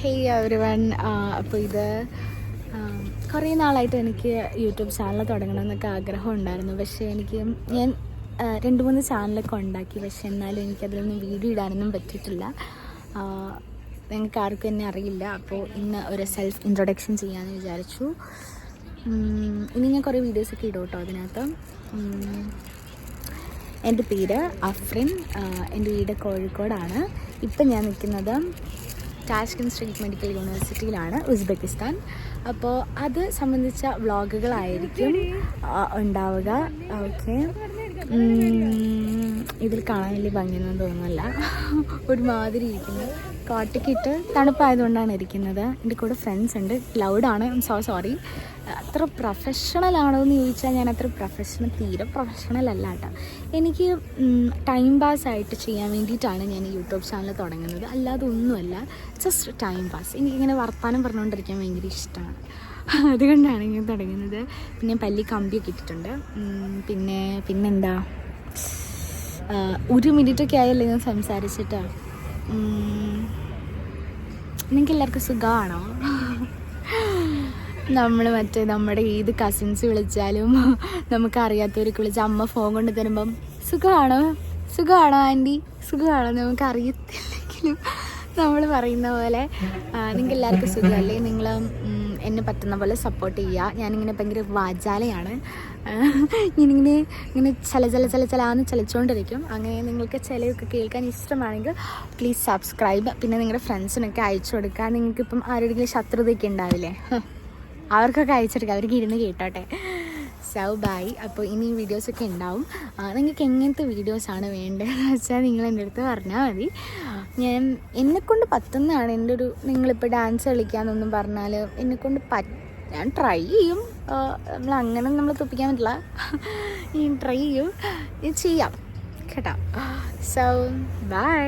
Hey everyone. അപ്പോൾ ഇത് കുറേ നാളായിട്ട് എനിക്ക് യൂട്യൂബ് ചാനൽ തുടങ്ങണമെന്നൊക്കെ ആഗ്രഹം ഉണ്ടായിരുന്നു. പക്ഷേ ഞാൻ 2-3 ചാനലൊക്കെ ഉണ്ടാക്കി. പക്ഷെ എന്നാലും എനിക്കതിലൊന്നും വീഡിയോ ഇടാനൊന്നും പറ്റിയിട്ടില്ല. നിങ്ങൾക്ക് ആർക്കും എന്നെ അറിയില്ല. അപ്പോൾ ഇന്ന് ഒരു സെൽഫ് ഇൻട്രൊഡക്ഷൻ ചെയ്യാമെന്ന് വിചാരിച്ചു. ഇനി ഞാൻ കുറേ വീഡിയോസൊക്കെ ഇടും കേട്ടോ അതിനകത്ത്. എൻ്റെ പേര് അഫ്രിൻ. എൻ്റെ വീട് കോഴിക്കോടാണ്. ഇപ്പം ഞാൻ നിൽക്കുന്നത് താഷ്കന്റ് സ്റ്റേറ്റ് മെഡിക്കൽ യൂണിവേഴ്സിറ്റിയിലാണ്, ഉസ്ബെക്കിസ്ഥാൻ. അപ്പോൾ അത് സംബന്ധിച്ച വ്ളോഗുകളായിരിക്കും ഉണ്ടാവുക. ഓക്കെ, ഇതിൽ കാണാൻ വലിയ ഭംഗിയൊന്നും തോന്നുന്നില്ല. ഒരുമാതിരി ഇരിക്കുന്നു. കോട്ടയ്ക്കിട്ട് തണുപ്പായതുകൊണ്ടാണ് ഇരിക്കുന്നത്. എൻ്റെ കൂടെ ഫ്രണ്ട്സ് ഉണ്ട്. ലൗഡാണ്. സോറി. അത്ര പ്രൊഫഷണൽ ആണോ എന്ന് ചോദിച്ചാൽ ഞാൻ അത്ര തീരെ പ്രൊഫഷണൽ അല്ല കേട്ടോ. എനിക്ക് ടൈം പാസ് ആയിട്ട് ചെയ്യാൻ വേണ്ടിയിട്ടാണ് ഞാൻ യൂട്യൂബ് ചാനൽ തുടങ്ങുന്നത്. അല്ലാതെ ഒന്നുമല്ല, ജസ്റ്റ് ടൈം പാസ്. എനിക്കിങ്ങനെ വർത്താനം പറഞ്ഞുകൊണ്ടിരിക്കാൻ ഭയങ്കര ഇഷ്ടമാണ്. അതുകൊണ്ടാണ് ഞാൻ തുടങ്ങുന്നത്. പിന്നെ പല്ലി കമ്പിയൊക്കെ ഇട്ടിട്ടുണ്ട്. പിന്നെന്താ, 1 മിനിറ്റൊക്കെ ആയല്ലേ ഞാൻ സംസാരിച്ചിട്ട്. നിങ്ങൾക്ക് എല്ലാവർക്കും സുഖമാണോ? നമ്മുടെ ഏത് കസിൻസ് വിളിച്ചാലും നമുക്കറിയാത്തവർക്ക് വിളിച്ചാൽ അമ്മ ഫോൺ കൊണ്ട് തരുമ്പം സുഖമാണോ ആൻറ്റി, സുഖമാണോ നമുക്ക് അറിയത്തില്ലെങ്കിലും നമ്മൾ പറയുന്ന പോലെ നിങ്ങൾക്ക് എല്ലാവർക്കും സുഖമല്ലേ? നിങ്ങൾ എന്നെ പറ്റുന്ന പോലെ സപ്പോർട്ട് ചെയ്യുക. ഞാനിങ്ങനെ ഭയങ്കര വാചാലയാണ്. ഇങ്ങനെ ചലാന്ന് ചലിച്ചുകൊണ്ടിരിക്കും. അങ്ങനെ നിങ്ങൾക്ക് ചിലയൊക്കെ കേൾക്കാൻ ഇഷ്ടമാണെങ്കിൽ പ്ലീസ് സബ്സ്ക്രൈബ്. പിന്നെ നിങ്ങളുടെ ഫ്രണ്ട്സിനൊക്കെ അയച്ചു കൊടുക്കുക. നിങ്ങൾക്കിപ്പം ആരുടെയെങ്കിലും ശത്രുതയൊക്കെ ഉണ്ടാവില്ലേ, അവർക്കൊക്കെ അയച്ചെടുക്കുക. അവർക്ക് ഇരുന്ന് കേട്ടോട്ടെ. So by. അപ്പോൾ ഇനി വീഡിയോസൊക്കെ ഉണ്ടാവും. നിങ്ങൾക്ക് എങ്ങനത്തെ വീഡിയോസാണ് വേണ്ടതെന്ന് വെച്ചാൽ നിങ്ങൾ എൻ്റെ അടുത്ത് പറഞ്ഞാൽ മതി. എന്നെക്കൊണ്ട് പറ്റുന്നതാണ്. നിങ്ങളിപ്പോൾ ഡാൻസ് കളിക്കാമെന്നൊന്നും പറഞ്ഞാൽ എന്നെക്കൊണ്ട് ഞാൻ ട്രൈ ചെയ്യും. നമ്മൾ തുപ്പിക്കാൻ പറ്റില്ല. ഞാൻ ട്രൈ ചെയ്യും, ചെയ്യാം കേട്ടോ. So by.